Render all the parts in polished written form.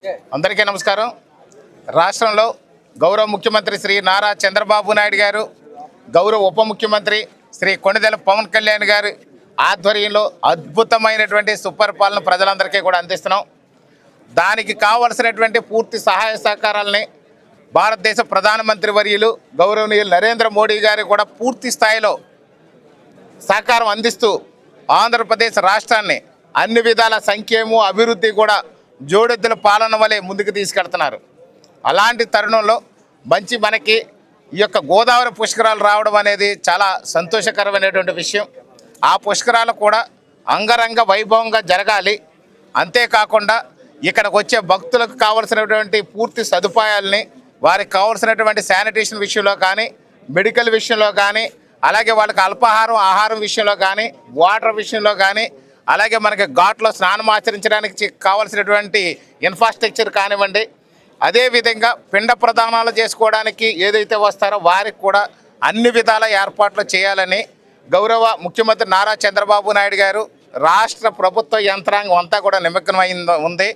అందరికీ నమస్కారం. రాష్ట్రంలో గౌరవ ముఖ్యమంత్రి శ్రీ నారా చంద్రబాబు నాయుడు గారు, గౌరవ ఉప ముఖ్యమంత్రి శ్రీ కొణిదెల పవన్ కళ్యాణ్ గారి ఆధ్వర్యంలో అద్భుతమైనటువంటి సుపరిపాలన ప్రజలందరికీ కూడా అందిస్తున్నాం. దానికి కావలసినటువంటి పూర్తి సహాయ సహకారాలని భారతదేశ ప్రధానమంత్రి వర్యులు గౌరవనీయులు నరేంద్ర మోడీ గారు కూడా పూర్తి స్థాయిలో సహకారం అందిస్తూ ఆంధ్రప్రదేశ్ రాష్ట్రాన్ని అన్ని విధాల సంక్షేమం అభివృద్ధి కూడా జోడెద్దుల పాలన వలె ముందుకు తీసుకెళ్తున్నారు. అలాంటి తరుణంలో మనకి ఈ యొక్క గోదావరి పుష్కరాలు రావడం అనేది చాలా సంతోషకరమైనటువంటి విషయం. ఆ పుష్కరాలు కూడా అంగరంగ వైభవంగా జరగాలి. అంతేకాకుండా ఇక్కడికి వచ్చే భక్తులకు కావలసినటువంటి పూర్తి సదుపాయాలని, వారికి కావలసినటువంటి శానిటేషన్ విషయంలో కానీ, మెడికల్ విషయంలో కానీ, అలాగే వాళ్ళకి అల్పాహారం ఆహారం విషయంలో కానీ, వాటర్ విషయంలో కానీ, అలాగే మనకి ఘాట్లో స్నానం ఆచరించడానికి కావాల్సినటువంటి ఇన్ఫ్రాస్ట్రక్చర్ కానివ్వండి, అదేవిధంగా పిండ ప్రదానాలు చేసుకోవడానికి ఏదైతే వస్తారో వారికి కూడా అన్ని విధాల ఏర్పాట్లు చేయాలని గౌరవ ముఖ్యమంత్రి నారా చంద్రబాబు నాయుడు గారు రాష్ట్ర ప్రభుత్వ యంత్రాంగం అంతా కూడా నిమగ్నమైంది ఉంది.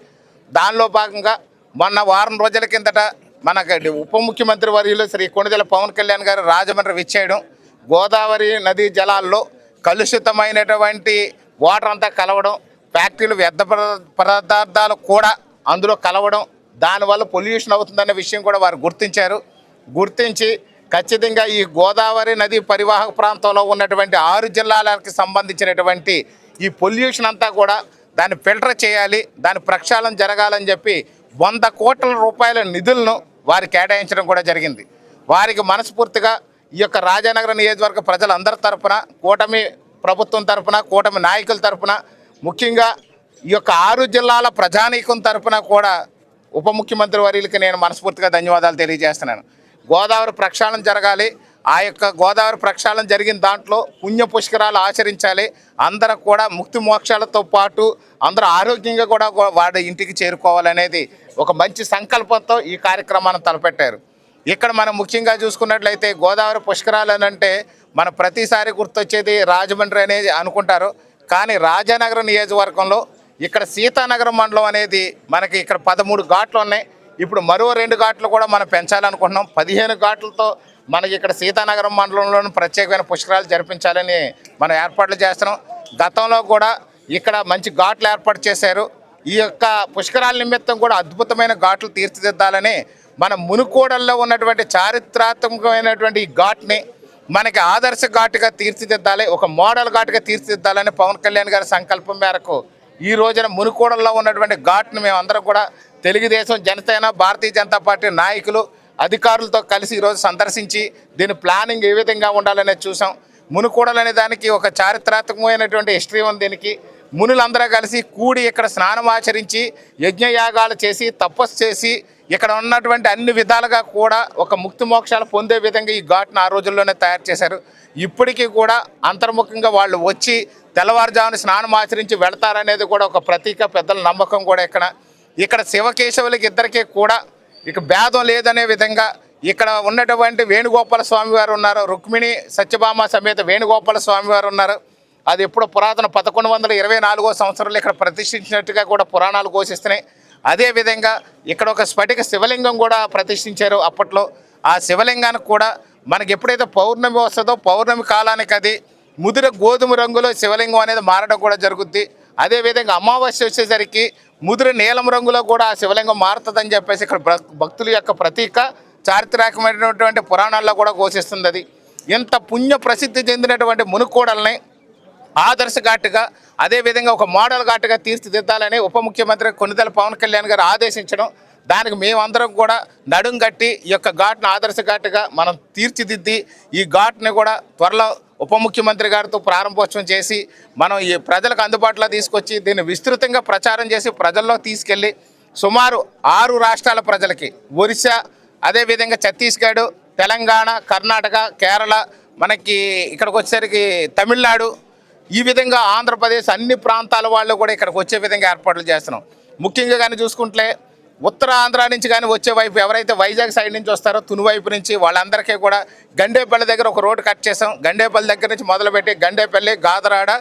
దానిలో భాగంగా మొన్న వారం రోజుల కిందట మనకి ఉప ముఖ్యమంత్రి వర్యులు శ్రీ కొణిదెల పవన్ కళ్యాణ్ గారు రాజమండ్రి విచ్చేయడం, గోదావరి నదీ జలాల్లో కలుషితమైనటువంటి వాటర్ అంతా కలవడం, ఫ్యాక్టరీలు వ్యర్థ పదార్థాలు కూడా అందులో కలవడం, దానివల్ల పొల్యూషన్ అవుతుందనే విషయం కూడా వారు గుర్తించి ఖచ్చితంగా ఈ గోదావరి నది పరివాహక ప్రాంతంలో ఉన్నటువంటి 6 జిల్లాలకు సంబంధించినటువంటి ఈ పొల్యూషన్ అంతా కూడా దాన్ని ఫిల్టర్ చేయాలి, దాని ప్రక్షాళన జరగాలని చెప్పి 100 కోట్ల రూపాయల నిధులను వారు కేటాయించడం కూడా జరిగింది. వారికి మనస్ఫూర్తిగా ఈ యొక్క రాజానగరం నియోజకవర్గ ప్రజలందరి తరఫున, కూటమి ప్రభుత్వం తరఫున, కూటమి నాయకుల తరఫున, ముఖ్యంగా ఈ యొక్క 6 జిల్లాల ప్రజానీకం తరఫున కూడా ఉప ముఖ్యమంత్రి వర్యులకి నేను మనస్ఫూర్తిగా ధన్యవాదాలు తెలియజేస్తున్నాను. గోదావరి ప్రక్షాళన జరగాలి. ఆ యొక్క గోదావరి ప్రక్షాళన జరిగిన దాంట్లో పుణ్య పుష్కరాలు ఆచరించాలి. అందరూ కూడా ముక్తి మోక్షాలతో పాటు అందరూ ఆరోగ్యంగా కూడా వాడి ఇంటికి చేరుకోవాలనేది ఒక మంచి సంకల్పంతో ఈ కార్యక్రమాన్ని తలపెట్టారు. ఇక్కడ మనం ముఖ్యంగా చూసుకున్నట్లయితే గోదావరి పుష్కరాలు అని అంటే మన ప్రతిసారి గుర్తొచ్చేది రాజమండ్రి అనేది అనుకుంటారు. కానీ రాజానగరం నియోజకవర్గంలో ఇక్కడ సీతానగరం మండలం అనేది మనకి ఇక్కడ 13 ఘాట్లు ఉన్నాయి. ఇప్పుడు మరో 2 ఘాట్లు కూడా మనం పెంచాలనుకుంటున్నాం. 15 ఘాట్లతో మనకి ఇక్కడ సీతానగరం మండలంలోని ప్రత్యేకమైన పుష్కరాలు జరిపించాలని మనం ఏర్పాట్లు చేస్తున్నాం. గతంలో కూడా ఇక్కడ మంచి ఘాట్లు ఏర్పాటు చేశారు. ఈ యొక్క పుష్కరాల నిమిత్తం కూడా అద్భుతమైన ఘాట్లు తీర్చిదిద్దాలని మన మునుకోడల్లో ఉన్నటువంటి చారిత్రాత్మకమైనటువంటి ఈ ఘాట్ని మనకి ఆదర్శ ఘాటుగా తీర్చిదిద్దాలి, ఒక మోడల్ ఘాటుగా తీర్చిదిద్దాలని పవన్ కళ్యాణ్ గారి సంకల్పం మేరకు ఈ రోజున మునుకోడల్లో ఉన్నటువంటి ఘాట్ని మేమందరం కూడా తెలుగుదేశం, జనసేన, భారతీయ జనతా పార్టీ నాయకులు, అధికారులతో కలిసి ఈరోజు సందర్శించి దీని ప్లానింగ్ ఏ విధంగా ఉండాలనేది చూసాం. మునుకోడలు అనే దానికి ఒక చారిత్రాత్మకమైనటువంటి హిస్టరీ ఉంది. దీనికి మునులందరూ కలిసి కూడి ఇక్కడ స్నానం ఆచరించి యజ్ఞయాగాలు చేసి తపస్సు చేసి ఇక్కడ ఉన్నటువంటి అన్ని విధాలుగా కూడా ఒక ముక్తి మోక్షాలు పొందే విధంగా ఈ ఘాట్ను ఆ రోజుల్లోనే తయారు చేశారు. ఇప్పటికీ కూడా అంతర్ముఖంగా వాళ్ళు వచ్చి తెల్లవారుజామున స్నానం ఆచరించి వెళతారనేది కూడా ఒక ప్రతీక, పెద్దల నమ్మకం కూడా. ఇక్కడ శివకేశవులకి ఇద్దరికీ కూడా ఇక భేదం లేదనే విధంగా ఇక్కడ ఉన్నటువంటి వేణుగోపాల స్వామి వారు ఉన్నారు, రుక్మిణి సత్యభామ సమేత వేణుగోపాల స్వామి వారు ఉన్నారు. అది ఎప్పుడో పురాతన 1124వ సంవత్సరంలో ఇక్కడ ప్రతిష్ఠించినట్టుగా కూడా పురాణాలు ఘోషిస్తున్నాయి. అదేవిధంగా ఇక్కడ ఒక స్ఫటిక శివలింగం కూడా ప్రతిష్ఠించారు అప్పట్లో. ఆ శివలింగానికి కూడా మనకి ఎప్పుడైతే పౌర్ణమి వస్తుందో పౌర్ణమి కాలానికి అది ముదురు గోధుమ రంగులో శివలింగం అనేది మారడం కూడా జరుగుద్ది. అదేవిధంగా అమావాస్య వచ్చేసరికి ముదురు నీలం రంగులో కూడా ఆ శివలింగం మారుతుందని చెప్పేసి ఇక్కడ భక్తుల యొక్క ప్రతీక, చారిత్రాత్మకమైనటువంటి పురాణాల్లో కూడా ఘోషిస్తుంది. అది ఎంత పుణ్య ప్రసిద్ధి చెందినటువంటి మునుకోడల్ని ఆదర్శ ఘాటుగా, అదేవిధంగా ఒక మోడల్ ఘాటుగా తీర్చిదిద్దాలని ఉప ముఖ్యమంత్రి కొణిదెల పవన్ కళ్యాణ్ గారు ఆదేశించడం, దానికి మేమందరం కూడా నడుం కట్టి ఈ యొక్క ఘాట్ను ఆదర్శ ఘాటుగా మనం తీర్చిదిద్ది ఈ ఘాట్ని కూడా త్వరలో ఉప ముఖ్యమంత్రి గారితో ప్రారంభోత్సవం చేసి మనం ఈ ప్రజలకు అందుబాటులో తీసుకొచ్చి దీన్ని విస్తృతంగా ప్రచారం చేసి ప్రజల్లో తీసుకెళ్ళి సుమారు 6 రాష్ట్రాల ప్రజలకి, ఒరిస్సా, అదేవిధంగా ఛత్తీస్గఢ్, తెలంగాణ, కర్ణాటక, కేరళ, మనకి ఇక్కడికి వచ్చేసరికి తమిళనాడు, ఈ విధంగా ఆంధ్రప్రదేశ్ అన్ని ప్రాంతాల వాళ్ళు కూడా ఇక్కడికి వచ్చే విధంగా ఏర్పాట్లు చేస్తున్నాం. ముఖ్యంగా కానీ చూసుకుంటే ఉత్తర ఆంధ్ర నుంచి కానీ వచ్చే వైపు ఎవరైతే వైజాగ్ సైడ్ నుంచి వస్తారో తుని వైపు నుంచి వాళ్ళందరికీ కూడా గండేపల్లి దగ్గర ఒక రోడ్డు కట్ చేసాం. గండేపల్లి దగ్గర నుంచి మొదలుపెట్టి గండేపల్లి, గాదరాడ,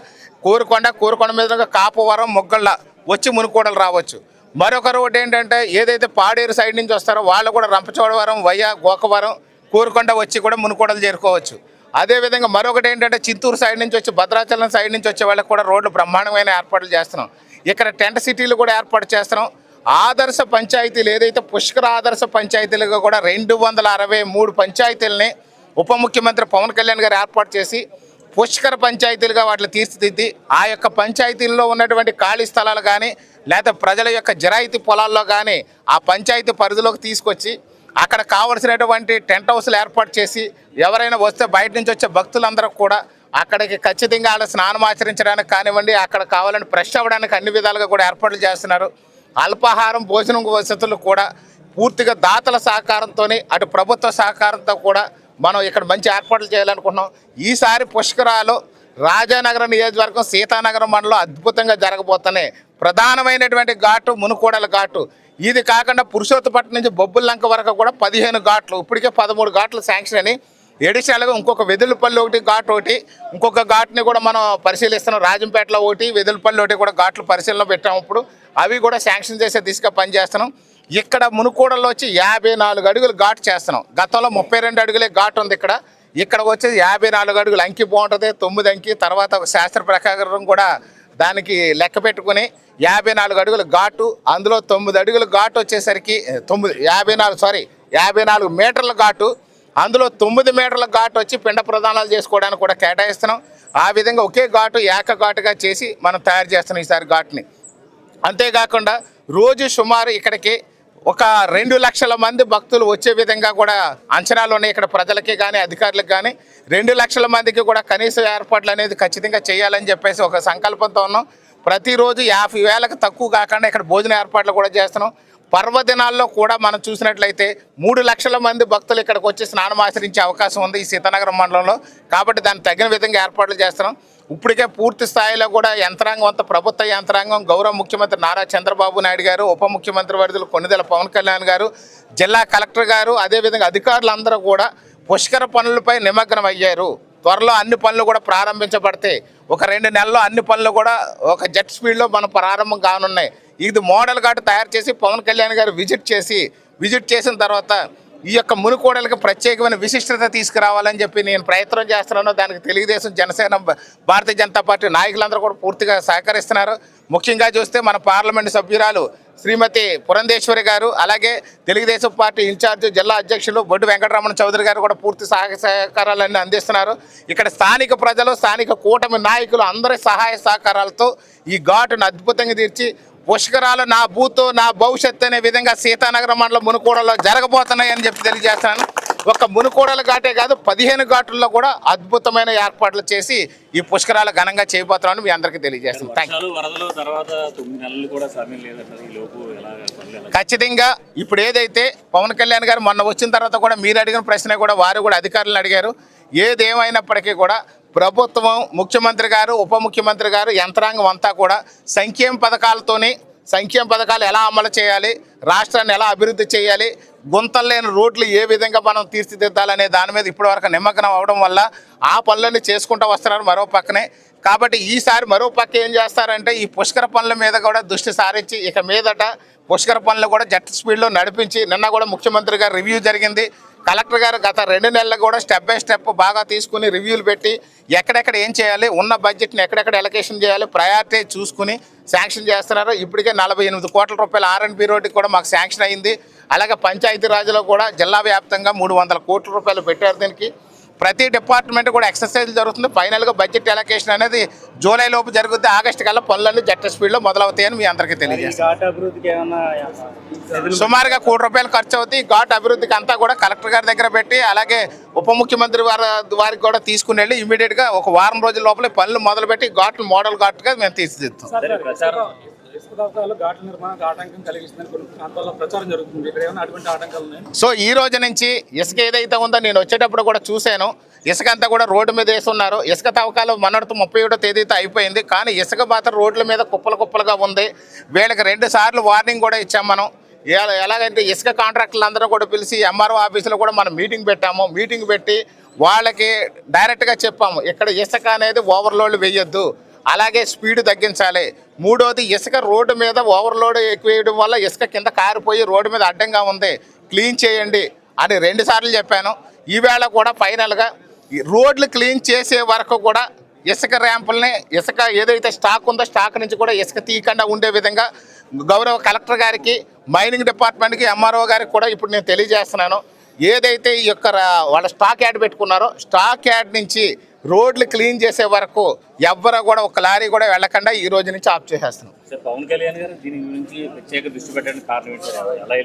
కోరుకొండ మీదుగా కాపువరం, మొగ్గళ్ళ వచ్చి మునుకోడలు రావచ్చు. మరొక రోడ్డు ఏంటంటే ఏదైతే పాడేరు సైడ్ నుంచి వస్తారో వాళ్ళు కూడా రంపచోడవరం వయ్య గోకవరం కోరుకొండ వచ్చి కూడా మునుకోడలు చేరుకోవచ్చు. అదేవిధంగా మరొకటి ఏంటంటే చింతూరు సైడ్ నుంచి వచ్చి భద్రాచలం సైడ్ నుంచి వచ్చే వాళ్ళకి కూడా రోడ్లు బ్రహ్మాండమైన ఏర్పాట్లు చేస్తున్నాం. ఇక్కడ టెంట్ సిటీలు కూడా ఏర్పాటు చేస్తున్నాం. ఆదర్శ పంచాయతీలు ఏదైతే పుష్కర ఆదర్శ పంచాయతీలుగా కూడా 263 పంచాయతీలని ఉప ముఖ్యమంత్రి పవన్ కళ్యాణ్ గారు ఏర్పాటు చేసి పుష్కర పంచాయతీలుగా వాటిని తీర్చిదిద్ది ఆ యొక్క పంచాయతీల్లో ఉన్నటువంటి ఖాళీ స్థలాలు కానీ లేదా ప్రజల యొక్క జరాయితీ పొలాల్లో కానీ ఆ పంచాయతీ పరిధిలోకి తీసుకొచ్చి అక్కడ కావలసినటువంటి టెంట్ హౌస్లు ఏర్పాటు చేసి ఎవరైనా వస్తే బయట నుంచి వచ్చే భక్తులందరూ కూడా అక్కడికి ఖచ్చితంగా వాళ్ళ స్నానం ఆచరించడానికి కానివ్వండి, అక్కడ కావాలని ఫ్రెష్ అవ్వడానికి అన్ని విధాలుగా కూడా ఏర్పాట్లు చేస్తున్నారు. అల్పాహారం భోజనం వసతులు కూడా పూర్తిగా దాతల సహకారంతో అటు ప్రభుత్వ సహకారంతో కూడా మనం ఇక్కడ మంచి ఏర్పాట్లు చేయాలనుకుంటున్నాం. ఈసారి పుష్కరాలు రాజానగరం నియోజకవర్గం సీతానగరం మండలం అద్భుతంగా జరగబోతున్నాయి. ప్రధానమైనటువంటి ఘాటు మునుకోడల ఘాటు. ఇది కాకుండా పురుషోత్తపట్నం నుంచి బొబ్బుల్లంక వరకు కూడా 15 ఘాట్లు, ఇప్పటికే 13 ఘాట్లు శాంక్షన్ అని. ఎడిషనల్గా ఇంకొక వెదులపల్లి ఒకటి ఘాట్ ఒకటి, ఇంకొక ఘాట్ని కూడా మనం పరిశీలిస్తున్నాం. రాజంపేటలో ఒకటి, వెదులపల్లి ఒకటి కూడా ఘాట్లు పరిశీలన పెట్టాము. ఇప్పుడు అవి కూడా శాంక్షన్ చేసే దిశగా పనిచేస్తున్నాం. ఇక్కడ మునుకోడల్లో వచ్చి 54 అడుగులు ఘాట్ చేస్తున్నాం. గతంలో 32 అడుగులే ఘాట్ ఉంది. ఇక్కడ వచ్చేసి 54 అడుగులు. అంకి బాగుంటుంది, 9 అంకి. తర్వాత ఒక శాస్త్ర ప్రకారం కూడా దానికి లెక్క పెట్టుకుని 54 అడుగులు ఘాటు, అందులో 9 అడుగులు ఘాటు వచ్చేసరికి 54 మీటర్ల ఘాటు, అందులో 9 మీటర్ల ఘాటు వచ్చి పిండ ప్రదానాలు చేసుకోవడానికి కూడా కేటాయిస్తున్నాం. ఆ విధంగా ఒకే ఘాటు ఏకఘాటుగా చేసి మనం తయారు చేస్తున్నాం ఈసారి ఘాటుని. అంతేకాకుండా రోజు సుమారు ఇక్కడికి ఒక 2 లక్షల మంది భక్తులు వచ్చే విధంగా కూడా అంచనాలు ఉన్నాయి. ఇక్కడ ప్రజలకి కానీ అధికారులకు కానీ 2 లక్షల మందికి కూడా కనీస ఏర్పాట్లు అనేది ఖచ్చితంగా చేయాలని చెప్పేసి ఒక సంకల్పంతో ఉన్నాం. ప్రతిరోజు 50,000కు తక్కువ కాకుండా ఇక్కడ భోజన ఏర్పాట్లు కూడా చేస్తున్నాం. పర్వదినాల్లో కూడా మనం చూసినట్లయితే 3 లక్షల మంది భక్తులు ఇక్కడికి వచ్చి స్నానం ఆచరించే అవకాశం ఉంది ఈ సీతానగరం మండలంలో. కాబట్టి దానికి తగిన విధంగా ఏర్పాట్లు చేస్తున్నాం. ఇప్పటికే పూర్తి స్థాయిలో కూడా యంత్రాంగం అంతా ప్రభుత్వ యంత్రాంగం, గౌరవ ముఖ్యమంత్రి నారా చంద్రబాబు నాయుడు గారు, ఉప ముఖ్యమంత్రి వర్యులు కొణిదెల పవన్ కళ్యాణ్ గారు, జిల్లా కలెక్టర్ గారు, అదేవిధంగా అధికారులందరూ కూడా పుష్కర పనులపై నిమగ్నం అయ్యారు. త్వరలో అన్ని పనులు కూడా ప్రారంభించబడితే ఒక 2 నెలల్లో అన్ని పనులు కూడా ఒక జెట్ స్పీడ్లో మనం ప్రారంభం కానున్నాయి. ఇది మోడల్ ఘాట్ తయారు చేసి పవన్ కళ్యాణ్ గారు విజిట్ చేసిన తర్వాత ఈ యొక్క మునుకోడలకు ప్రత్యేకమైన విశిష్టత తీసుకురావాలని చెప్పి నేను ప్రయత్నం చేస్తున్నాను. దానికి తెలుగుదేశం, జనసేన, భారతీయ జనతా పార్టీ నాయకులందరూ కూడా పూర్తిగా సహకరిస్తున్నారు. ముఖ్యంగా చూస్తే మన పార్లమెంటు సభ్యురాలు శ్రీమతి పురంధేశ్వరి గారు, అలాగే తెలుగుదేశం పార్టీ ఇన్ఛార్జ్ జిల్లా అధ్యక్షులు బొడ్డు వెంకటరమణ చౌదరి గారు కూడా పూర్తి సహకారాలన్నీ అందిస్తున్నారు. ఇక్కడ స్థానిక ప్రజలు, స్థానిక కూటమి నాయకులు అందరి సహాయ సహకారాలతో ఈ ఘాటును అద్భుతంగా తీర్చి పుష్కరాలు నా భూతో నా భవిష్యత్తు అనే విధంగా సీతానగరం మండలం మునుకోడలో జరగబోతున్నాయని చెప్పి తెలియజేస్తాను. ఒక మునుకోడల ఘాటే కాదు 15 ఘాటుల్లో కూడా అద్భుతమైన ఏర్పాట్లు చేసి ఈ పుష్కరాలు ఘనంగా చేయబోతున్నామని మీ అందరికీ తెలియజేస్తాను. ఖచ్చితంగా ఇప్పుడు ఏదైతే పవన్ కళ్యాణ్ గారు మొన్న వచ్చిన తర్వాత కూడా మీరు అడిగిన ప్రశ్న కూడా వారు కూడా అధికారులను అడిగారు. ఏదేమైనప్పటికీ కూడా ప్రభుత్వం, ముఖ్యమంత్రి గారు, ఉప ముఖ్యమంత్రి గారు, యంత్రాంగం అంతా కూడా సంక్షేమ పథకాలు ఎలా అమలు చేయాలి, రాష్ట్రాన్ని ఎలా అభివృద్ధి చేయాలి, గుంతలు లేని రోడ్లు ఏ విధంగా మనం తీర్చిదిద్దాలనే దాని మీద ఇప్పటివరకు నిమగ్నం అవడం వల్ల ఆ పనులన్నీ చేసుకుంటూ వస్తున్నారు మరో పక్కనే. కాబట్టి ఈసారి మరో పక్క ఏం చేస్తారంటే ఈ పుష్కర పనుల మీద కూడా దృష్టి సారించి ఇక మీదట పుష్కర పనులు కూడా జెట్ స్పీడ్లో నడిపించి, నిన్న కూడా ముఖ్యమంత్రి గారు రివ్యూ జరిగింది. కలెక్టర్ గారు గత 2 నెలలు కూడా స్టెప్ బై స్టెప్ బాగా తీసుకుని రివ్యూలు పెట్టి ఎక్కడెక్కడ ఏం చేయాలి, ఉన్న బడ్జెట్ని ఎక్కడెక్కడ ఎలకేషన్ చేయాలి, ప్రయారిటీ చూసుకుని శాంక్షన్ చేస్తున్నారు. ఇప్పటికే 48 కోట్ల రూపాయల R&B రోడ్డుకి కూడా మాకు శాంక్షన్ అయింది. అలాగే పంచాయతీరాజ్లో కూడా జిల్లా వ్యాప్తంగా 300 కోట్ల రూపాయలు పెట్టారు. దీనికి ప్రతి డిపార్ట్మెంట్ కూడా ఎక్సర్సైజ్ జరుగుతుంది. ఫైనల్గా బడ్జెట్ ఎలకేషన్ అనేది జూలై లోపు జరుగుతుంది. ఆగస్టు కల్లా పనులన్నీ జెట్ స్పీడ్లో మొదలవుతాయని మీ అందరికీ తెలియజేస్తాను. సుమారుగా 1 కోటి రూపాయలు ఖర్చు అవుతాయి. ఘాట్ అభివృద్ధికి అంతా కూడా కలెక్టర్ గారి దగ్గర పెట్టి, అలాగే ఉప ముఖ్యమంత్రి వారికి కూడా తీసుకుని వెళ్ళి ఇమీడియట్గా ఒక వారం రోజుల లోపల పనులు మొదలుపెట్టి ఘాట్లు మోడల్ ఘాట్గా మేము తీర్చిదిద్దాం. సో ఈ రోజు నుంచి ఇసుక ఏదైతే ఉందో నేను వచ్చేటప్పుడు కూడా చూశాను. ఇసుక అంతా కూడా రోడ్డు మీద వేస్తున్నారు. ఇసుక తవ్వకాలు మొన్నటితో 31వ తేదీతో అయిపోయింది. కానీ ఇసుక మాత్రం రోడ్ల మీద కుప్పలుగా ఉంది. వీళ్ళకి 2 సార్లు వార్నింగ్ కూడా ఇచ్చాం మనం. ఎలాగంటే ఇసుక కాంట్రాక్టర్లు అందరూ కూడా పిలిచి MRO ఆఫీసులో కూడా మనం మీటింగ్ పెట్టాము. మీటింగ్ పెట్టి వాళ్ళకి డైరెక్ట్గా చెప్పాము, ఇక్కడ ఇసుక అనేది ఓవర్లోడ్ వేయొద్దు, అలాగే స్పీడ్ తగ్గించాలి. మూడోది ఇసుక రోడ్డు మీద ఓవర్లోడ్ ఎక్కువ వేయడం వల్ల ఇసుక కింద కారిపోయి రోడ్డు మీద అడ్డంగా ఉంది, క్లీన్ చేయండి అని 2 సార్లు చెప్పాను. ఈవేళ కూడా ఫైనల్గా రోడ్లు క్లీన్ చేసే వరకు కూడా ఇసుక ర్యాంపుల్ని, ఇసుక ఏదైతే స్టాక్ ఉందో స్టాక్ నుంచి కూడా ఇసుక తీయకుండా ఉండే విధంగా గౌరవ కలెక్టర్ గారికి, మైనింగ్ డిపార్ట్మెంట్కి, ఎంఆర్ఓ గారికి కూడా ఇప్పుడు నేను తెలియజేస్తున్నాను. ఏదైతే ఈ యొక్క వాళ్ళ స్టాక్ యార్డ్ పెట్టుకున్నారో స్టాక్ యార్డ్ నుంచి రోడ్లు క్లీన్ చేసే వరకు ఎవ్వరూ కూడా ఒక లారీ కూడా వెళ్ళకుండా ఈ రోజు నుంచి ఆఫ్ చేసేస్తున్నాం. పవన్ కళ్యాణ్ గారు దీని గురించి ప్రత్యేక దృష్టి పెట్టడానికి కారణం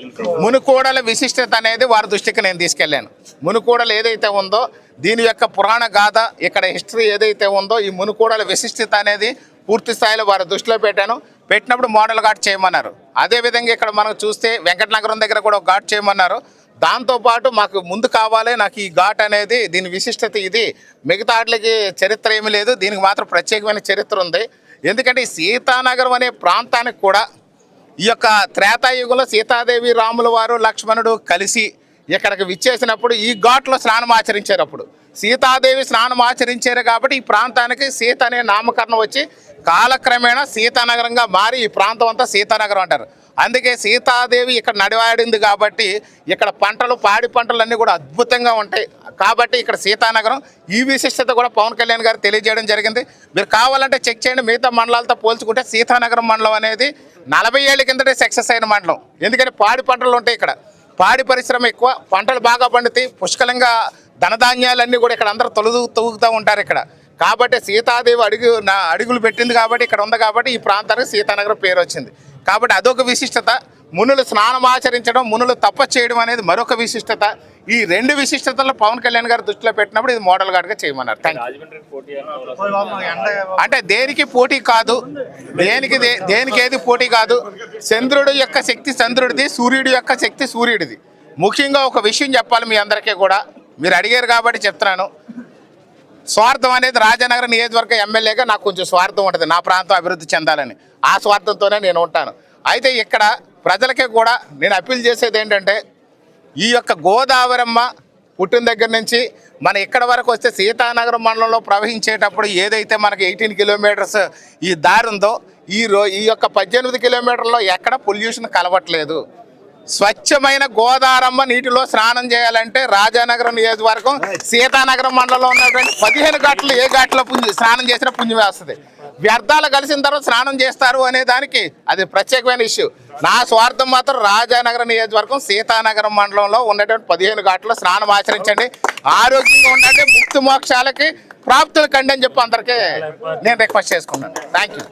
ఏంటి? మునుకోడల విశిష్టత అనేది వారి దృష్టికి నేను తీసుకెళ్లాను. మునుకోడలు ఏదైతే ఉందో దీని యొక్క పురాణ గాథ, ఇక్కడ హిస్టరీ ఏదైతే ఉందో ఈ మునుకోడల విశిష్టత అనేది పూర్తి స్థాయిలో వారి దృష్టిలో పెట్టినప్పుడు మోడల్ ఘాట్ చేయమన్నారు. అదేవిధంగా ఇక్కడ మనం చూస్తే వెంకటనగరం దగ్గర కూడా ఒక ఘాట్ చేయమన్నారు. దాంతోపాటు మాకు ముందు కావాలి, నాకు ఈ ఘాట్ అనేది దీని విశిష్టత ఇది, మిగతా వాటికి చరిత్ర ఏమీ లేదు, దీనికి మాత్రం ప్రత్యేకమైన చరిత్ర ఉంది. ఎందుకంటే ఈ సీతానగరం అనే ప్రాంతానికి కూడా ఈ యొక్క త్రేతాయుగంలో సీతాదేవి, రాముల వారు, లక్ష్మణుడు కలిసి ఇక్కడికి విచ్చేసినప్పుడు ఈ ఘాట్లో స్నానం ఆచరించారు. అప్పుడు సీతాదేవి స్నానం ఆచరించారు కాబట్టి ఈ ప్రాంతానికి సీత అనే నామకరణం వచ్చి కాలక్రమేణా సీతానగరంగా మారి ఈ ప్రాంతం అంతా సీతానగరం అంటారు. అందుకే సీతాదేవి ఇక్కడ నడివాడింది కాబట్టి ఇక్కడ పంటలు, పాడి పంటలు అన్నీ కూడా అద్భుతంగా ఉంటాయి. కాబట్టి ఇక్కడ సీతానగరం ఈ విశిష్టత కూడా పవన్ కళ్యాణ్ గారు తెలియజేయడం జరిగింది. మీరు కావాలంటే చెక్ చేయండి, మిగతా మండలాలతో పోల్చుకుంటే సీతానగరం మండలం అనేది 40 ఏళ్ల కిందటే సక్సెస్ అయిన మండలం. ఎందుకంటే పాడి పంటలు ఉంటాయి, ఇక్కడ పాడి పరిశ్రమ ఎక్కువ, పంటలు బాగా పండుతాయి, పుష్కలంగా ధనధాన్యాలన్నీ కూడా ఇక్కడ అందరూ తొలుగుతూ ఉంటారు ఇక్కడ. కాబట్టి సీతాదేవి అడుగులు పెట్టింది కాబట్టి ఇక్కడ ఉంది కాబట్టి ఈ ప్రాంతానికి సీతానగరం పేరు వచ్చింది. కాబట్టి అదొక విశిష్టత. మునులు స్నానం ఆచరించడం, మునులు తపస్సు చేయడం అనేది మరొక విశిష్టత. ఈ 2 విశిష్టతలు పవన్ కళ్యాణ్ గారు దృష్టిలో పెట్టినప్పుడు ఇది మోడల్ గార్డ్గా చేయమన్నారు. అంటే దేనికి పోటీ కాదు, దేనికి ఏది పోటీ కాదు. చంద్రుడి యొక్క శక్తి చంద్రుడిది, సూర్యుడి యొక్క శక్తి సూర్యుడిది. ముఖ్యంగా ఒక విషయం చెప్పాలి మీ అందరికీ కూడా, మీరు అడిగారు కాబట్టి చెప్తున్నాను. స్వార్థం అనేది రాజానగరం నియోజకవర్గ ఎమ్మెల్యేగా నాకు కొంచెం స్వార్థం ఉంటుంది, నా ప్రాంతం అభివృద్ధి చెందాలని. ఆ స్వార్థంతోనే నేను ఉంటాను. అయితే ఇక్కడ ప్రజలకి కూడా నేను అప్పీల్ చేసేది ఏంటంటే, ఈ యొక్క గోదావరమ్మ పుట్టిన దగ్గర నుంచి మన ఇక్కడ వరకు వస్తే సీతానగరం మండలంలో ప్రవహించేటప్పుడు ఏదైతే మనకి 18 కిలోమీటర్స్ ఈ దారి ఉందో ఈ యొక్క 18 కిలోమీటర్లో ఎక్కడ పొల్యూషన్ కలవట్లేదు. స్వచ్ఛమైన గోదావరమ్మ నీటిలో స్నానం చేయాలంటే రాజానగరం నియోజకవర్గం సీతానగరం మండలంలో ఉన్నటువంటి 15 ఘాట్లు ఏ ఘాట్లో స్నానం చేసినా పుణ్యం వేస్తుంది. వ్యర్థాలు కలిసిన తర్వాత స్నానం చేస్తారు అనే దానికి అది ప్రత్యేకమైన ఇష్యూ. నా స్వార్థం మాత్రం రాజానగరం నియోజకవర్గం సీతానగరం మండలంలో ఉన్నటువంటి 15 ఘాట్లో స్నానం ఆచరించండి, ఆరోగ్యంగా ఉండండి, ముక్తి మోక్షాలకి ప్రాప్తులు కండి అని చెప్పి అందరికీ నేను రిక్వెస్ట్ చేసుకున్నాను. Thank you.